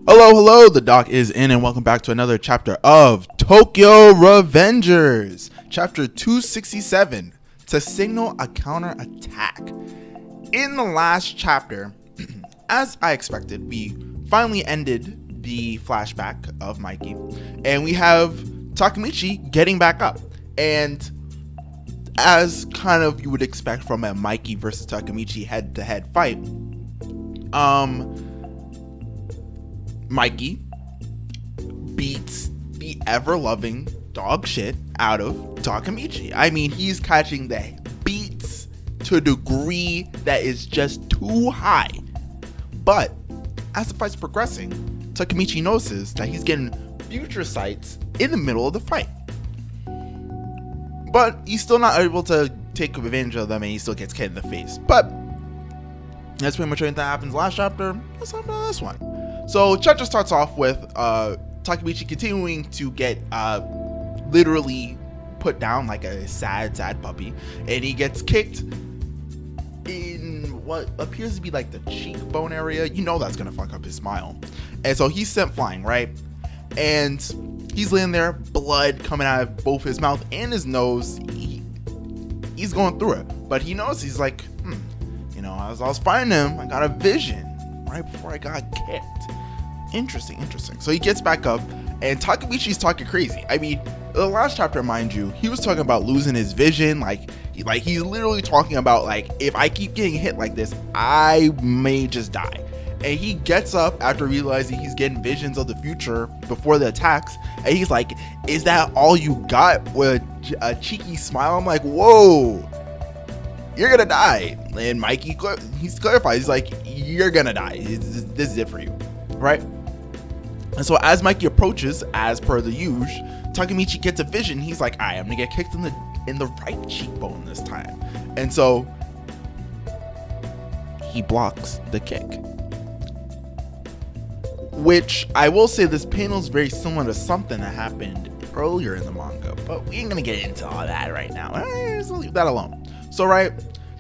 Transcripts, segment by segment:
Hello, hello, the doc is in and welcome back to another chapter of Tokyo Revengers. Chapter 267, to signal a counterattack. In the last chapter, as I expected, we finally ended the flashback of Mikey. And we have Takemitchy getting back up. And as kind of you would expect from a Mikey versus Takemitchy head-to-head fight, Mikey beats the ever-loving dog shit out of Takemitchy. I mean, he's catching the beats to a degree that is just too high. But as the fight's progressing, Takemitchy notices that he's getting future sights in the middle of the fight. But he's still not able to take advantage of them, and he still gets hit in the face. But that's pretty much everything that happens last chapter. Let's happen in this one. So chapter starts off with Takemitchy continuing to get literally put down like a sad puppy, and he gets kicked in what appears to be like the cheekbone area. You know that's gonna fuck up his smile, and so he's sent flying, right? And he's laying there, blood coming out of both his mouth and his nose. He's going through it, but he knows, he's like, as I was fighting him, I got a vision right before I got kicked. Interesting. So he gets back up, and Takemitchy's talking crazy. I mean, the last chapter, mind you, he was talking about losing his vision. He's literally talking about, like, if I keep getting hit like this, I may just die. And he gets up after realizing he's getting visions of the future before the attacks, and he's like, is that all you got? With a cheeky smile. I'm like, whoa, you're gonna die. And Mikey, he's clarified, he's like, you're gonna die. This is it for you, right? And so as Mikey approaches, as per the usual, Takemitchy gets a vision. He's like, I'm gonna get kicked in the right cheekbone this time. And so he blocks the kick. Which I will say, this panel is very similar to something that happened earlier in the manga, but we ain't gonna get into all that right now. Let's leave that alone. So right,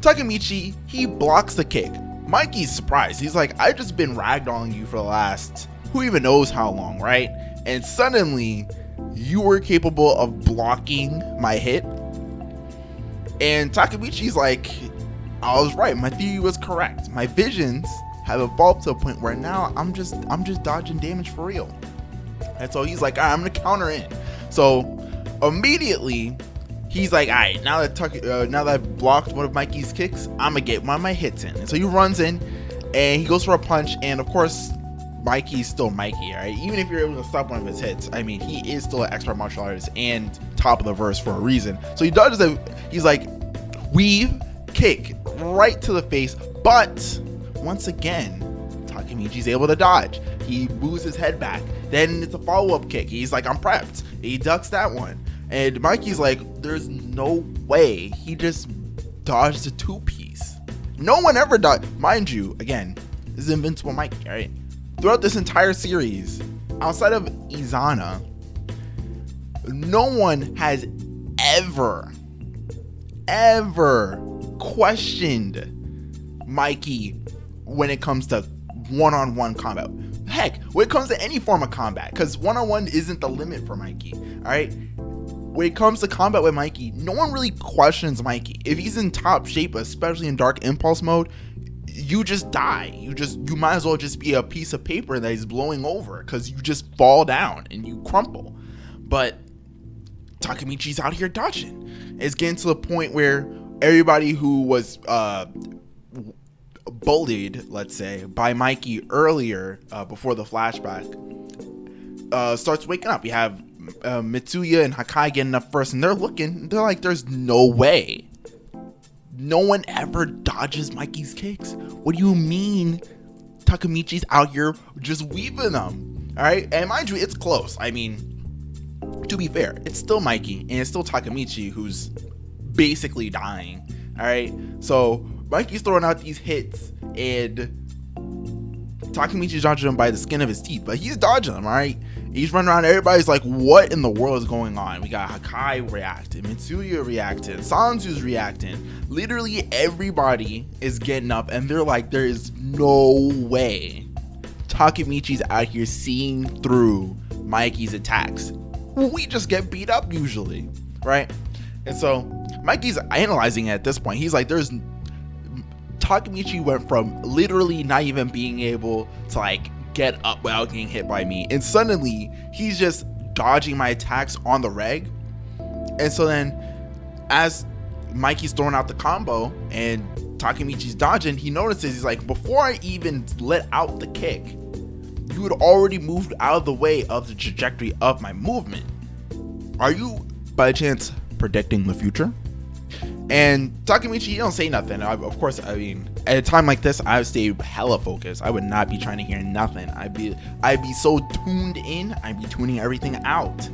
Takemitchy, he blocks the kick. Mikey's surprised. He's like, I've just been ragdolling you for the last who even knows how long, right? And suddenly you were capable of blocking my hit. And Takemitchy's like, I was right, my theory was correct. My visions have evolved to a point where now I'm just dodging damage for real. And so he's like, I'm gonna counter in. So immediately he's like, all right, now that I've blocked one of Mikey's kicks, I'm gonna get one of my hits in. And so he runs in and he goes for a punch, and of course Mikey's still Mikey, right? Even if you're able to stop one of his hits, I mean, he is still an expert martial artist and top of the verse for a reason. So he dodges it. He's like, weave, kick right to the face, but once again, Takemitchy's able to dodge. He moves his head back. Then it's a follow-up kick. He's like, I'm prepped. He ducks that one. And Mikey's like, there's no way. He just dodged a two-piece. No one ever dodged. Mind you, again, this is Invincible Mikey, right? Throughout this entire series, outside of Izana, no one has ever questioned Mikey when it comes to one-on-one combat. Heck, when it comes to any form of combat, because one-on-one isn't the limit for Mikey, all right? When it comes to combat with Mikey, no one really questions Mikey. If he's in top shape, especially in Dark Impulse mode, you just die. You might as well just be a piece of paper that is blowing over, because you just fall down and you crumple. But Takemitchy's out here dodging. It's getting to the point where everybody who was bullied, let's say, by Mikey earlier before the flashback starts waking up. You have Mitsuya and Hakai getting up first, and they're like, there's no way. No one ever dodges Mikey's kicks. What do you mean Takemitchy's out here just weaving them? All right, and mind you, it's close. I mean, to be fair, it's still Mikey and it's still Takemitchy who's basically dying. All right, so Mikey's throwing out these hits and Takemitchy's dodging them by the skin of his teeth, but he's dodging them, all right? He's running around, everybody's like, what in the world is going on? We got Hakai reacting, Mitsuya reacting, Sanzu's reacting. Literally everybody is getting up and they're like, there is no way Takemitchi's out here seeing through Mikey's attacks. We just get beat up usually, right? And so Mikey's analyzing it at this point. He's like, Takemitchy went from literally not even being able to like get up without getting hit by me, and suddenly he's just dodging my attacks on the reg. And so then as Mikey's throwing out the combo and Takemitchi's dodging, he notices, he's like, before I even let out the kick, you had already moved out of the way of the trajectory of my movement. Are you by chance predicting the future? And Takemitchy, you don't say nothing. Of course, I mean, at a time like this, I would stay hella focused. I would not be trying to hear nothing. I'd be so tuned in. I'd be tuning everything out.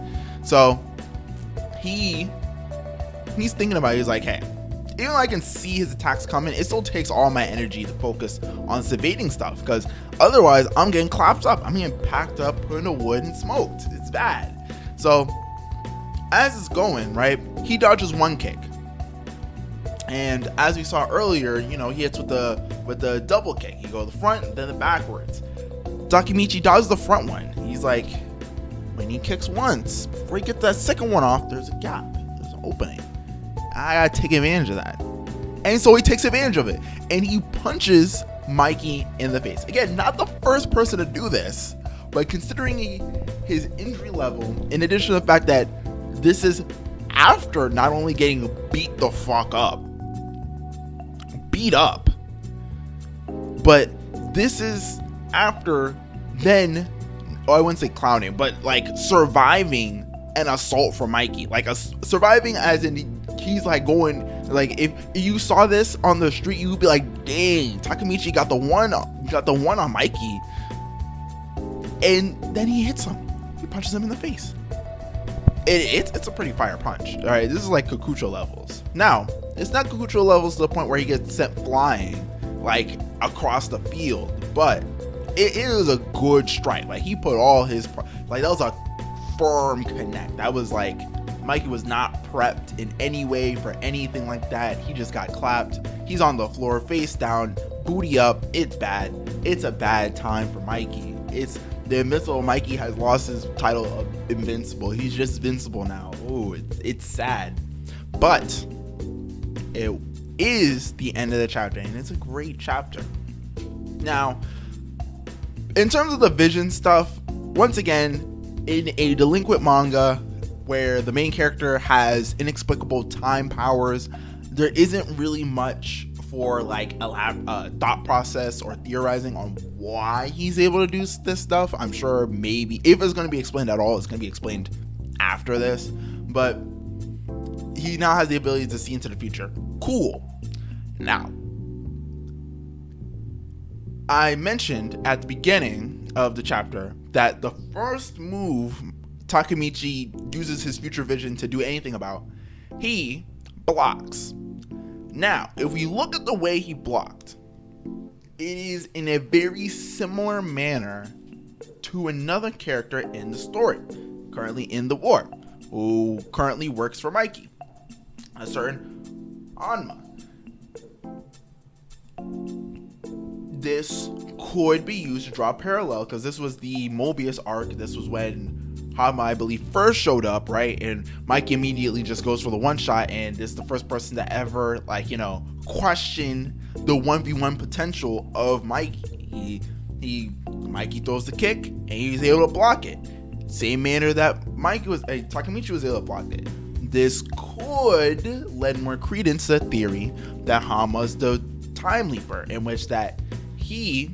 So he's thinking about it. He's like, hey, even though I can see his attacks coming, it still takes all my energy to focus on this evading stuff, because otherwise I'm getting clapped up. I'm getting packed up, put in the wood, and smoked. It's bad. So as it's going, right, he dodges one kick. And as we saw earlier, you know, he hits with the double kick. You go the front, then the backwards. Takemitchy dodges the front one. He's like, when he kicks once, before he gets that second one off, there's a gap. There's an opening. I gotta take advantage of that. And so he takes advantage of it. And he punches Mikey in the face. Again, not the first person to do this, but considering his injury level, in addition to the fact that this is after not only getting beat the fuck up, but this is after then, I wouldn't say clowning, but like surviving an assault from Mikey. Like surviving as in he's like going, like if you saw this on the street, you would be like, dang, Takemitchy got the one on Mikey. And then he hits him. He punches him in the face. It's a pretty fire punch. All right, this is like Kikucho levels. Now, it's not Kikucho levels to the point where he gets sent flying like across the field, but it is a good strike. Like he put all his, like that was a firm connect. That was like, Mikey was not prepped in any way for anything like that. He just got clapped. He's on the floor, face down, booty up. It's bad. It's a bad time for Mikey. It's the Invincible Mikey has lost his title of Invincible. He's just Invincible now. Ooh, it's sad. But it is the end of the chapter, and it's a great chapter. Now, in terms of the vision stuff, once again, in a delinquent manga where the main character has inexplicable time powers, there isn't really much for like a thought process or theorizing on why he's able to do this stuff. I'm sure maybe if it's going to be explained at all, it's going to be explained after this, but he now has the ability to see into the future. Cool. Now, I mentioned at the beginning of the chapter that the first move Takemitchy uses his future vision to do anything about, he blocks. Now, if we look at the way he blocked, it is in a very similar manner to another character in the story, currently in the war, who currently works for Mikey, a certain Anma. This could be used to draw a parallel, because this was the Mobius arc. This was when Hama, I believe, first showed up, right? And Mikey immediately just goes for the one shot, and this is the first person to ever, like, you know, question the 1v1 potential of Mikey. Mikey throws the kick, and he's able to block it. Same manner that Takemitchy was able to block it. This could lend more credence to the theory that Hama's the time leaper, in which that he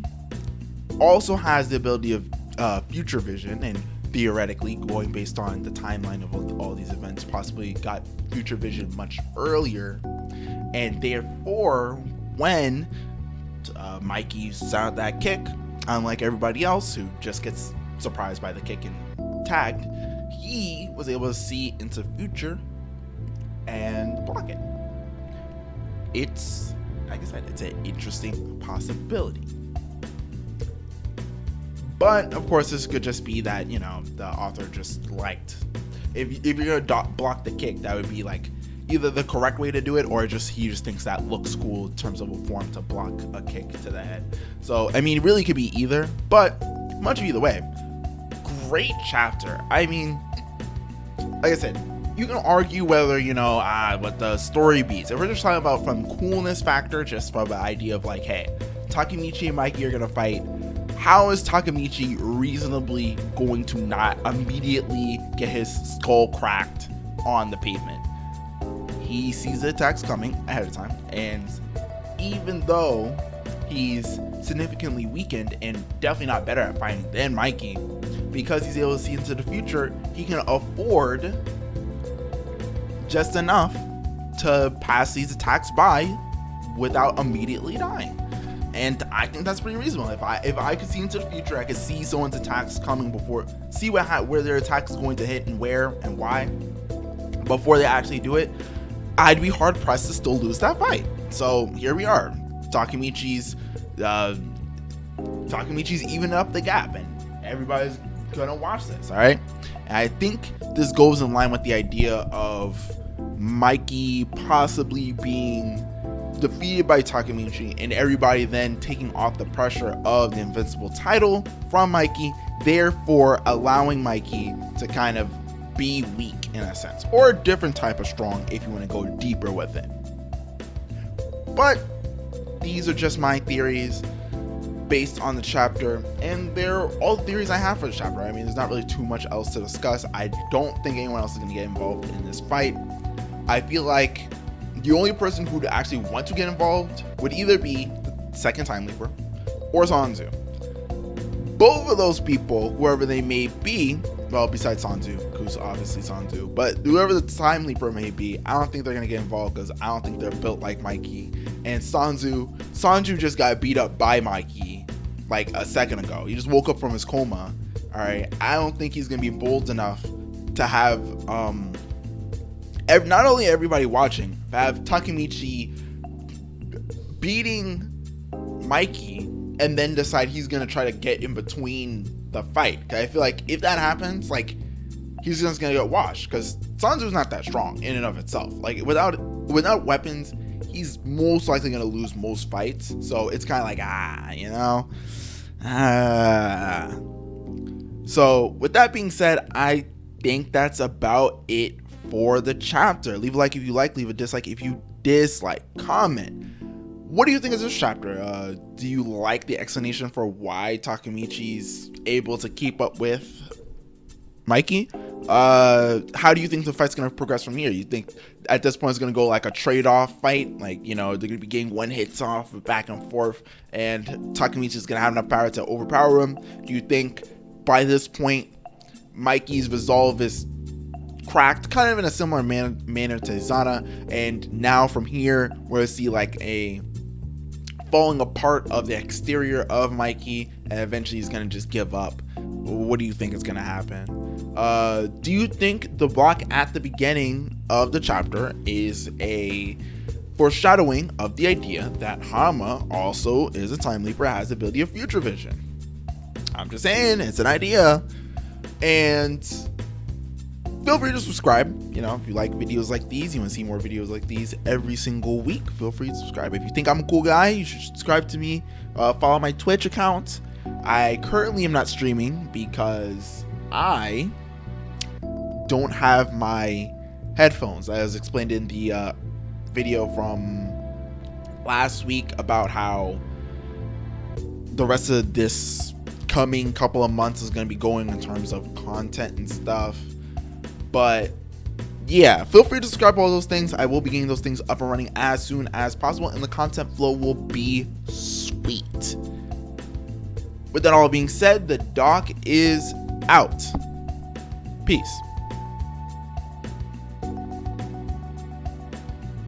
also has the ability of future vision, and theoretically, going based on the timeline of all these events, possibly got future vision much earlier, and therefore when Mikey sounded that kick, unlike everybody else who just gets surprised by the kick and tagged, he was able to see into the future and block it. It's, like I said, it's an interesting possibility. But of course, this could just be that, you know, the author just liked, if you're gonna block the kick, that would be like either the correct way to do it, or he just thinks that looks cool in terms of a form to block a kick to the head. So I mean, it really could be either, but much of either way, great chapter. I mean, like I said, you can argue whether, what the story beats. If we're just talking about from coolness factor, just from the idea of like, hey, Takemitchy and Mikey are gonna fight. How is Takemitchy reasonably going to not immediately get his skull cracked on the pavement? He sees the attacks coming ahead of time, and even though he's significantly weakened and definitely not better at fighting than Mikey, because he's able to see into the future, he can afford just enough to pass these attacks by without immediately dying. And I think that's pretty reasonable. If I could see into the future, I could see someone's attacks coming before, see where their attack is going to hit and where and why before they actually do it, I'd be hard pressed to still lose that fight. So here we are, Takemitchy's even up the gap, and everybody's gonna watch this. All right, and I think this goes in line with the idea of Mikey possibly being defeated by Takemitchy and everybody then taking off the pressure of the Invincible title from Mikey, therefore allowing Mikey to kind of be weak in a sense, or a different type of strong if you want to go deeper with it. But these are just my theories based on the chapter, and they're all theories I have for the chapter. I mean, there's not really too much else to discuss. I don't think anyone else is going to get involved in this fight. I feel like the only person who would actually want to get involved would either be the second Time Leaper or Sanzu. Both of those people, whoever they may be, well, besides Sanzu, who's obviously Sanzu, but whoever the Time Leaper may be, I don't think they're going to get involved because I don't think they're built like Mikey. And Sanju just got beat up by Mikey like a second ago. He just woke up from his coma. All right, I don't think he's going to be bold enough to have not only everybody watching, but have Takemitchy beating Mikey and then decide he's going to try to get in between the fight. Okay? I feel like if that happens, like, he's just going to get washed because Sanzu's not that strong in and of itself. Like, without weapons, he's most likely going to lose most fights. So it's kind of like, So with that being said, I think that's about it for the chapter. Leave a like if you like, leave a dislike if you dislike, comment. What do you think of this chapter? Do you like the explanation for why Takemitchy's able to keep up with Mikey? How do you think the fight's going to progress from here? You think at this point it's going to go like a trade-off fight? Like, they're going to be getting one hits off back and forth, and Takemitchy's going to have enough power to overpower him? Do you think by this point Mikey's resolve is cracked, kind of in a similar manner to Zana, and now from here we'll see like a falling apart of the exterior of Mikey, and eventually he's gonna just give up? What do you think is gonna happen? Do you think the block at the beginning of the chapter is a foreshadowing of the idea that Hama also is a Time Leaper, has the ability of future vision? I'm just saying, it's an idea. And feel free to subscribe. If you like videos like these, you want to see more videos like these every single week, feel free to subscribe. If you think I'm a cool guy, you should subscribe to me. Follow my Twitch account. I currently am not streaming because I don't have my headphones, as explained in the video from last week about how the rest of this coming couple of months is going to be going in terms of content and stuff. But yeah, feel free to subscribe to all those things. I will be getting those things up and running as soon as possible, and the content flow will be sweet. With that all being said, the doc is out. Peace.